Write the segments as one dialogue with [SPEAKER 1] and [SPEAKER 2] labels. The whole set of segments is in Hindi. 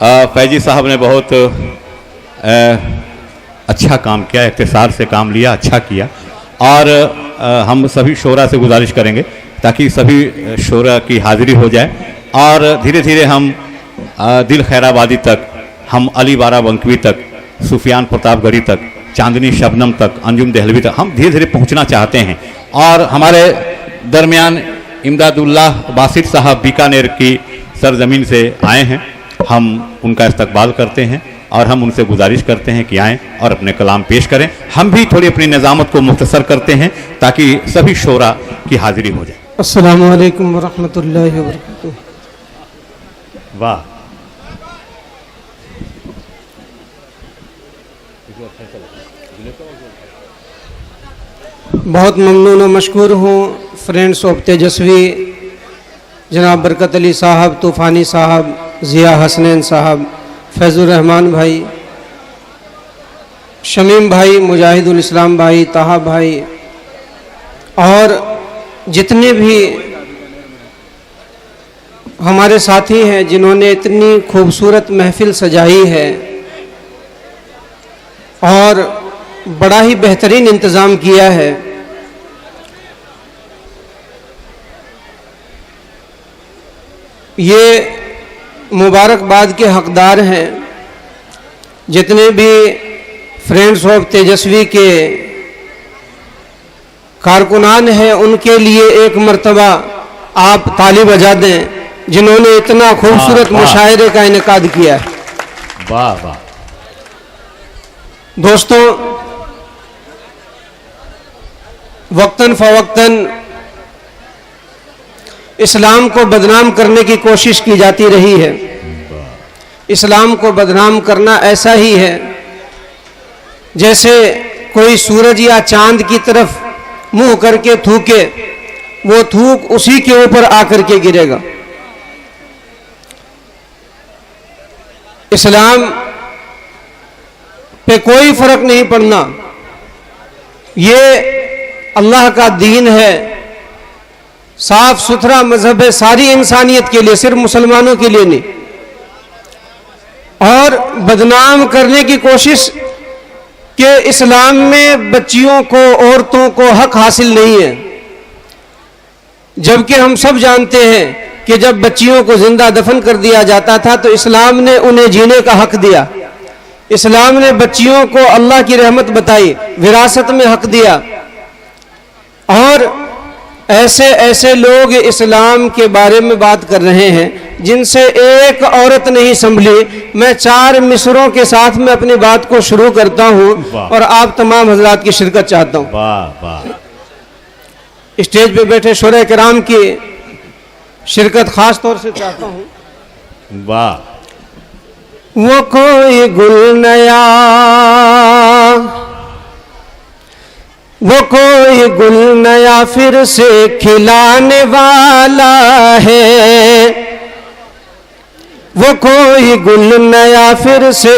[SPEAKER 1] फैजी साहब ने बहुत अच्छा काम किया, इख्तिसार से काम लिया, अच्छा किया। और हम सभी शोरा से गुजारिश करेंगे ताकि सभी शोरा की हाज़िरी हो जाए और धीरे धीरे हम दिल खैराबादी तक, हम अली बाराबंकी तक, सुफियान प्रतापगढ़ी तक, चांदनी शबनम तक, अंजुम देहलवी तक हम धीरे धीरे पहुंचना चाहते हैं। और हमारे दरमियान इमदादुल्लाह बासित साहब बीकानेर की सरजमीन से आए हैं, हम उनका इस्तकबाल करते हैं और हम उनसे गुजारिश करते हैं कि आएँ और अपने कलाम पेश करें। हम भी थोड़ी अपनी निज़ामत को मुख्तसर करते हैं ताकि सभी शोरा की हाज़िरी हो जाए।
[SPEAKER 2] अस्सलामु अलैकुम वरहमतुल्लाहि वबरकातुहू।
[SPEAKER 1] वाह,
[SPEAKER 2] बहुत ममनून और मशकूर हूँ फ्रेंड्स ऑफ तेजस्वी, जनाब बरकत अली साहब, तूफ़ानी साहब, ज़िया हसनैन साहब, फैज़ुर रहमान भाई, शमीम भाई, मुजाहिदुल इस्लाम भाई, ताहा भाई और जितने भी हमारे साथी हैं जिन्होंने इतनी खूबसूरत महफिल सजाई है और बड़ा ही बेहतरीन इंतज़ाम किया है। ये मुबारकबाद के हकदार हैं जितने भी फ्रेंड्स ऑफ तेजस्वी के कारकुनान हैं, उनके लिए एक मर्तबा आप ताली बजा दें जिन्होंने इतना खूबसूरत मुशायरे का इनेकाद किया है।
[SPEAKER 1] वाह वाह।
[SPEAKER 2] दोस्तों, वक्तन फ़वक्तन इस्लाम को बदनाम करने की कोशिश की जाती रही है। इस्लाम को बदनाम करना ऐसा ही है जैसे कोई सूरज या चांद की तरफ मुंह करके थूके, वो थूक उसी के ऊपर आकर के गिरेगा। इस्लाम पे कोई फर्क नहीं पड़ना, ये अल्लाह का दीन है, साफ सुथरा मजहब है सारी इंसानियत के लिए, सिर्फ मुसलमानों के लिए नहीं। और बदनाम करने की कोशिश कि इस्लाम में बच्चियों को, औरतों को हक हासिल नहीं है, जबकि हम सब जानते हैं कि जब बच्चियों को जिंदा दफन कर दिया जाता था तो इस्लाम ने उन्हें जीने का हक दिया। इस्लाम ने बच्चियों को अल्लाह की रहमत बताई, विरासत में हक दिया। और ऐसे ऐसे लोग इस्लाम के बारे में बात कर रहे हैं जिनसे एक औरत नहीं संभली। मैं 4 मिसरों के साथ में अपनी बात को शुरू करता हूं और आप तमाम हजरात की शिरकत चाहता हूं।
[SPEAKER 1] वाह वाह।
[SPEAKER 2] स्टेज पे बैठे शोरे किराम की शिरकत खास तौर से चाहता हूं।
[SPEAKER 1] वाह।
[SPEAKER 2] वो कोई गुल नया, वो कोई गुल नया फिर से खिलाने वाला है, वो कोई गुल नया फिर से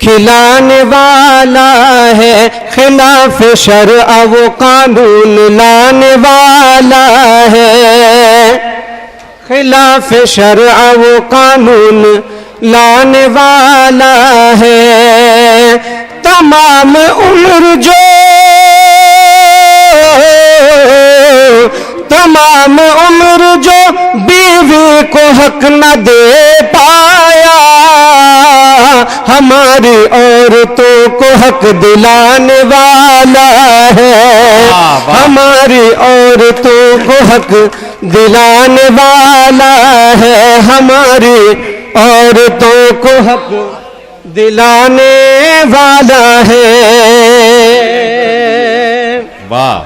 [SPEAKER 2] खिलाने वाला है, खिलाफ शरअ वो कानून लाने वाला है, खिलाफ शरअ वो कानून लाने वाला है। तमाम उम्र जो, तमाम उम्र जो बीवी को हक न दे पाया, हमारी औरतों को हक दिलाने वाला है, हमारी औरतों को हक दिलाने वाला है, हमारी औरतों को हक दिलाने वाला है।
[SPEAKER 1] वाह।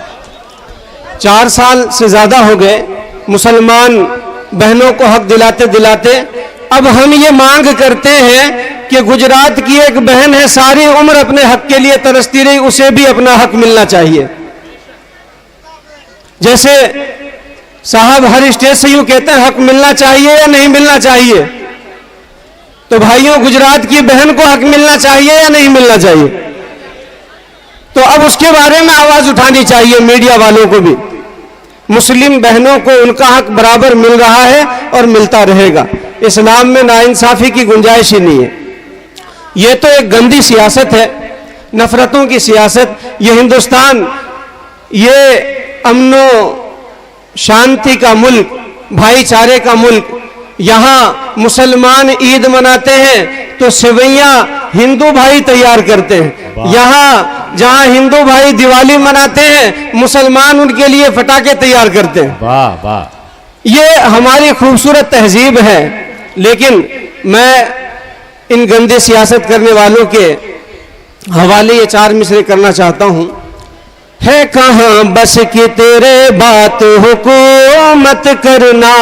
[SPEAKER 2] 4 साल से ज्यादा हो गए मुसलमान बहनों को हक दिलाते दिलाते। अब हम ये मांग करते हैं कि गुजरात की एक बहन है, सारी उम्र अपने हक के लिए तरसती रही, उसे भी अपना हक मिलना चाहिए। जैसे साहब हर स्टेज से यूं कहते हैं हक मिलना चाहिए या नहीं मिलना चाहिए, तो भाइयों गुजरात की बहन को हक मिलना चाहिए या नहीं मिलना चाहिए? तो अब उसके बारे में आवाज उठानी चाहिए मीडिया वालों को भी। मुस्लिम बहनों को उनका हक बराबर मिल रहा है और मिलता रहेगा। इस्लाम में नाइंसाफी की गुंजाइश ही नहीं है। ये तो एक गंदी सियासत है, नफरतों की सियासत। ये हिंदुस्तान, ये अमनो शांति का मुल्क, भाईचारे का मुल्क। यहाँ मुसलमान ईद मनाते हैं तो सेवैयां हिंदू भाई तैयार करते हैं। यहाँ जहाँ हिंदू भाई दिवाली मनाते हैं, मुसलमान उनके लिए पटाखे तैयार करते हैं।
[SPEAKER 1] वाह वाह,
[SPEAKER 2] ये हमारी खूबसूरत तहजीब है। लेकिन मैं इन गंदे सियासत करने वालों के हवाले ये 4 मिसरे करना चाहता हूं। है कहां बस कि तेरे बात हुकूमत करना,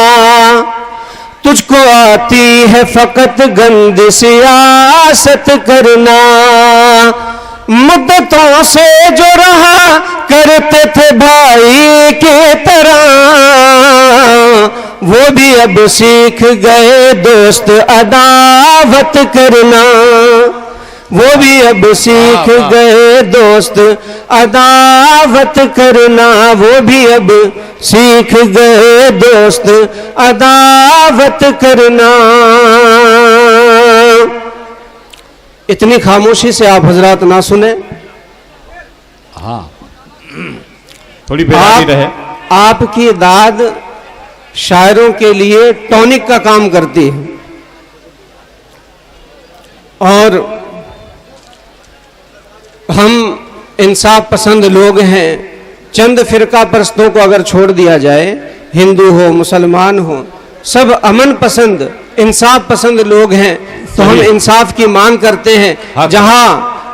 [SPEAKER 2] तुझको आती है फकत गंदी सियासत करना। मुद्दतों से जो रहा करते थे भाई की तरह, वो भी अब सीख गए दोस्त अदावत करना। वो भी अब सीख गए दोस्त अदावत करना। वो भी अब सीख गए दोस्त अदावत करना। इतनी खामोशी से आप हजरात ना सुने,
[SPEAKER 1] हाँ थोड़ी बेरामी रहे।
[SPEAKER 2] आपकी दाद शायरों के लिए टॉनिक का काम करती है। और हम इंसाफ पसंद लोग हैं। चंद फिरका परस्तों को अगर छोड़ दिया जाए, हिंदू हो मुसलमान हो, सब अमन पसंद इंसाफ पसंद लोग हैं। तो हम इंसाफ की मांग करते हैं। जहां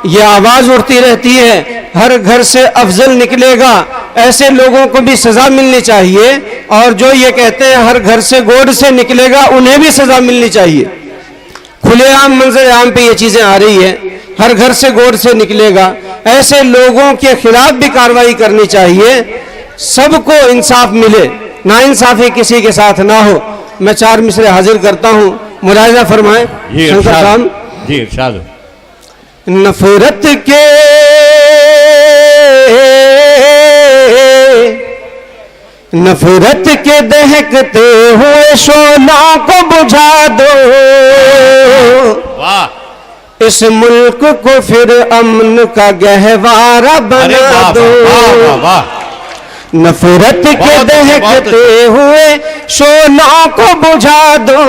[SPEAKER 2] ये आवाज उठती रहती है हर घर से अफजल निकलेगा, ऐसे लोगों को भी सजा मिलनी चाहिए। और जो ये कहते हैं हर घर से गोड से निकलेगा, उन्हें भी सजा मिलनी चाहिए। खुलेआम मंजर आम पे ये चीजें आ रही है, हर घर से गोड से निकलेगा। ऐसे लोगों के खिलाफ भी कार्रवाई करनी चाहिए, सबको इंसाफ मिले, नाइंसाफी किसी के साथ ना हो। मैं 4 मिसरे हाजिर करता हूं, मुलाहिजा फरमाएं शंकर साहब
[SPEAKER 1] जी। इरशाद।
[SPEAKER 2] नफरत के दहकते हुए शोलों को बुझा दो।
[SPEAKER 1] वाह,
[SPEAKER 2] इस मुल्क को फिर अमन का गहवारा बना दो।
[SPEAKER 1] वाह वाह,
[SPEAKER 2] नफरत के दहकते हुए शोलों को बुझा दो।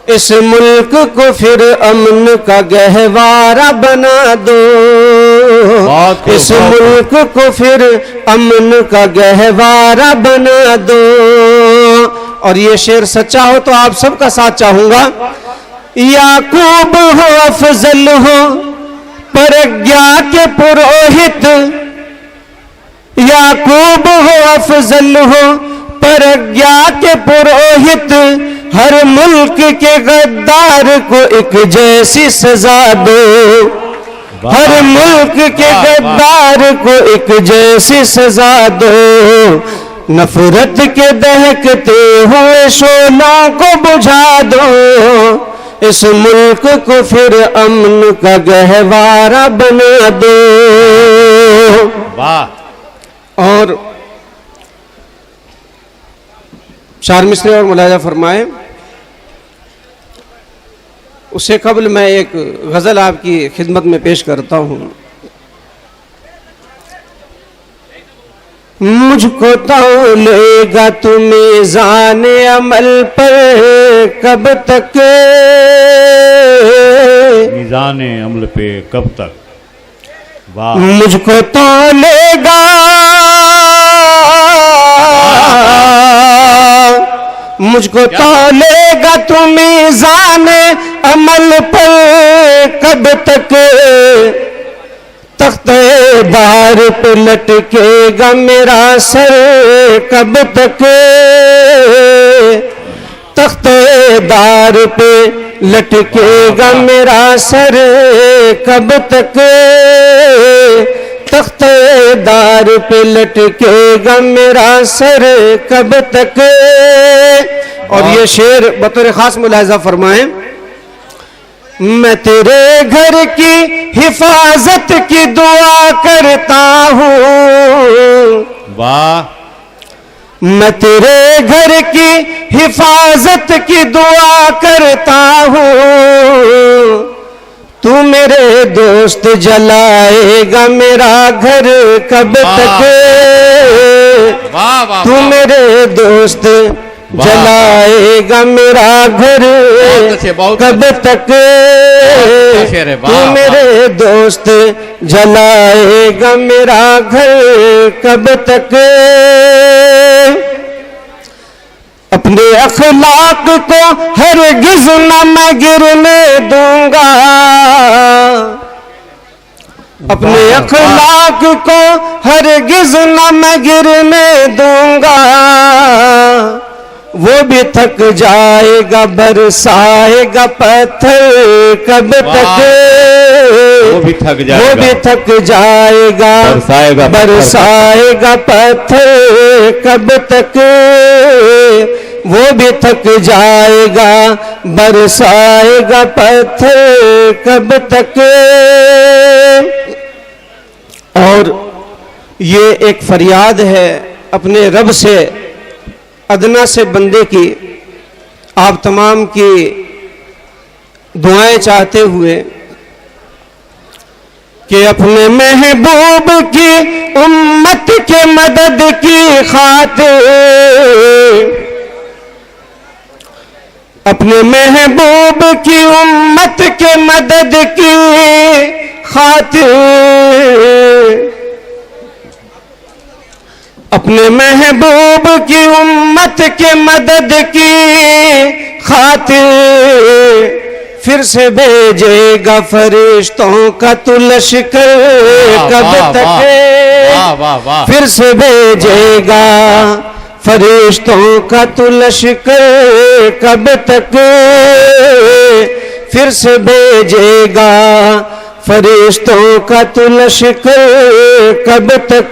[SPEAKER 2] इस मुल्क को फिर अमन का गहवारा बना दो। इस मुल्क को फिर अमन का गहवारा बना दो। और ये शेर सच्चा हो तो आप सबका साथ चाहूंगा। याकूब हो अफजल हो प्रज्ञा के पुरोहित, याकूब हो अफजल हो प्रज्ञा के पुरोहित। हर मुल्क के गद्दार को एक जैसी सजा दो। हर मुल्क के गद्दार को एक जैसी सजा दो। नफरत के दहकते हुए शोलों को बुझा दो। इस मुल्क को फिर अमन का गहवारा बना दो।
[SPEAKER 1] वाह।
[SPEAKER 2] और 4 मिसरे और मुलाहिजा फरमाए। उससे कबल मैं एक गजल आपकी खिदमत में पेश करता हूं। मुझको तौलेगा तू मीज़ान अमल पर कब तक,
[SPEAKER 1] मीज़ान अमल पे कब तक। वाह।
[SPEAKER 2] मुझको तौलेगा मुझको तौलेगा तू मीज़ान अमल पर कब तक। तख्ते दार पे लटकेगा मेरा सर कब तक। तख्ते दार पे लटकेगा मेरा सर कब तक। तख्ते दार पे लटकेगा मेरा सर कब तक। और ये शेर बतौर खास मुलाहिजा फरमाएं। मैं तेरे घर की हिफाजत की दुआ करता हूँ।
[SPEAKER 1] वाह।
[SPEAKER 2] मैं तेरे घर की हिफाजत की दुआ करता हूँ। तू मेरे दोस्त जलाएगा मेरा घर कब तक, तू मेरे दोस्त जलाएगा मेरा घर कब तक, तू मेरे दोस्त जलाएगा मेरा घर कब तक। अपने अखलाक को हरगिज़ न मैं गिरने दूंगा, अपने अखलाक को हरगिज़ न मैं गिरने दूंगा। वो भी थक जाएगा बरसाएगा पत्थर कब तक,
[SPEAKER 1] वो भी थक जाएगा,
[SPEAKER 2] वो भी थक जाएगा बरसाएगा पत्थर कब तक, वो भी थक जाएगा बरसाएगा पत्थर कब तक। और ये एक फरियाद है अपने रब से, अदना से बंदे की, आप तमाम की दुआएं चाहते हुए कि अपने महबूब की उम्मत के मदद की खातिर, अपने महबूब की उम्मत के मदद की खातिर, अपने महबूब की उम्मत के मदद की खातिर फिर से भेजेगा फरिश्तों का तू लश्कर कब तक, फिर से भेजेगा फरिश्तों का तू लश्कर कब तक, फिर से भेजेगा फरिश्तों का तू लश्कर कब तक।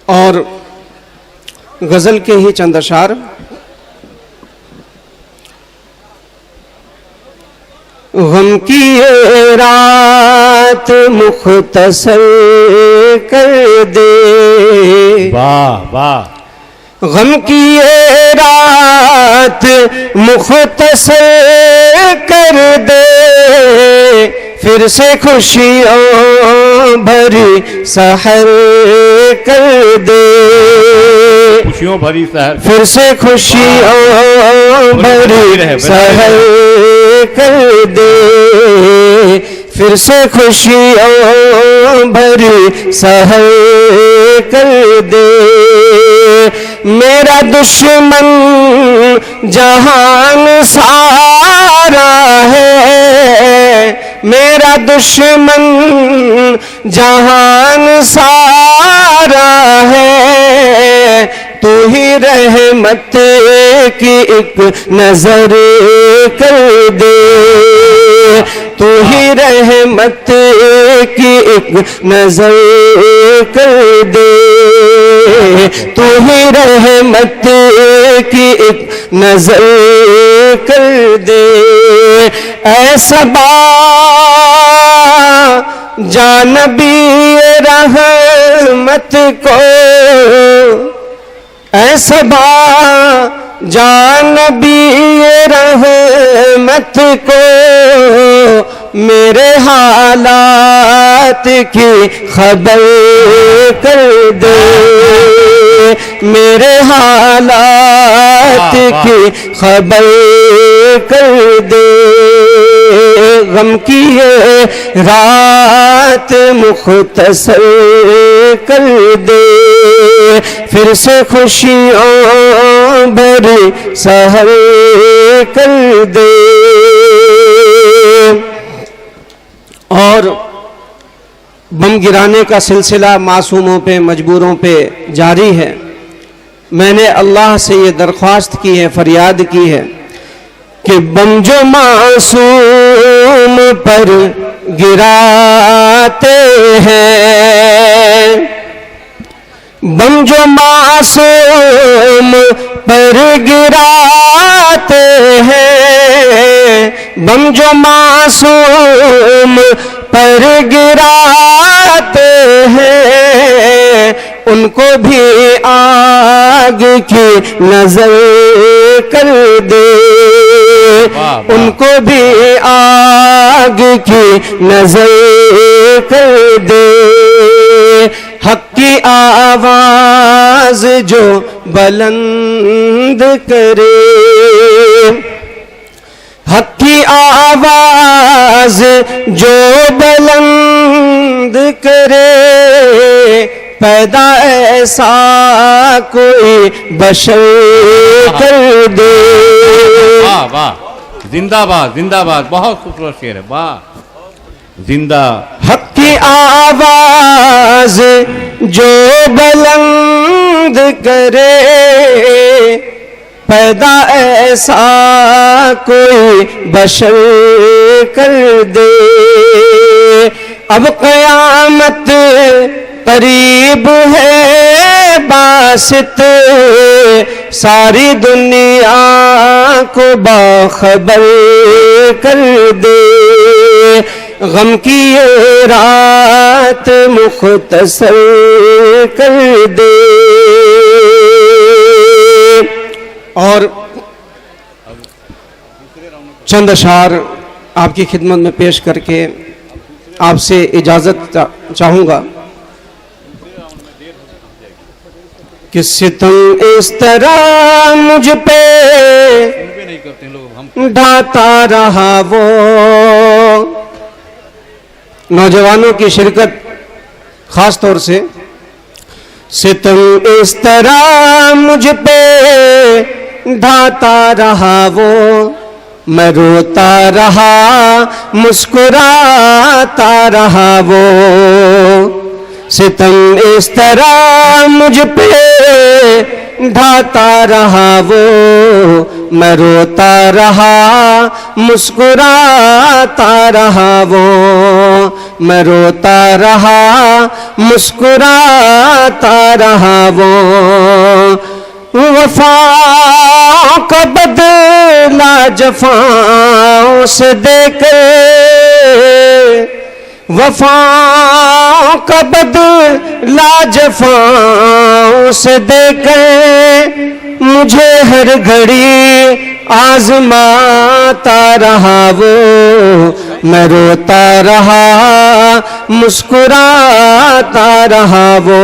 [SPEAKER 2] और गजल के ही चंद अशार। गम की ये रात मुख्तसर कर दे,
[SPEAKER 1] वाह वाह,
[SPEAKER 2] गम की ये रात मुख्तसर कर दे, फिर से खुशियों भरी सहर कर दे,
[SPEAKER 1] खुशियों भरी सहर,
[SPEAKER 2] फिर से खुशियों भरी सहर कर दे, फिर से खुशियों भरी सहर कर दे। मेरा दुश्मन जहान सारा है, मेरा दुश्मन जहान सारा है, तू ही रहमत की एक नजर कर दे, तू ही रहमत की एक नजर कर दे, तू ही रहमत की एक नजर कर दे। ऐसा जानबी रहमत को, ऐसा जानबी रहमत को, मेरे हालात की खबर कर दे, मेरे हालात की खबर कर दे। गम की ये रात मुख्तसर कर दे, फिर से खुशियों भरी सहर कर दे। और बम गिराने का सिलसिला मासूमों पे, मजबूरों पे जारी है। मैंने अल्लाह से ये दरख्वास्त की है, फरियाद की है कि बम जो मासूम पर गिराते हैं, बम जो मासूम पर गिराते हैं, बम जो मासूम पर गिराते हैं, उनको भी आग की नजर कर दे, उनको भी आग की नजर कर दे। हक की आवाज जो बुलंद करे, हक की आवाज जो बुलंद करे, पैदा ऐसा कोई बशर कर दे।
[SPEAKER 1] वाह वाह, जिंदाबाद जिंदाबाद, बहुत खूबसूरत शेर है, वाह। जिंदा
[SPEAKER 2] हक की आवाज जो बुलंद करे, पैदा ऐसा कोई बशर कर दे। अब क़यामत करीब है बासित, सारी दुनिया को बाखबर कर दे। गम की ये रात मुख्तसर कर दे। और चंद अशार आपकी खिदमत में पेश करके आपसे इजाजत चाहूंगा कि सितम इस तरह मुझ पे
[SPEAKER 1] नहीं करते लोग, हम
[SPEAKER 2] ढाता रहा वो। नौजवानों की शिरकत खास तौर से, सितम इस तरह मुझ पे ढाता रहा वो, मैं रोता रहा मुस्कुराता रहा वो। सितम इस तरह मुझ पे ढाता रहा वो, मैं रोता रहा मुस्कुराता रहा वो, मैं रोता रहा मुस्कुराता रहा वो। वफा का बदला जफाओं से देकर, वफा का बदला जफाओं से देकर, मुझे हर घड़ी आजमाता रहा वो, मैं रोता रहा मुस्कुराता रहा वो।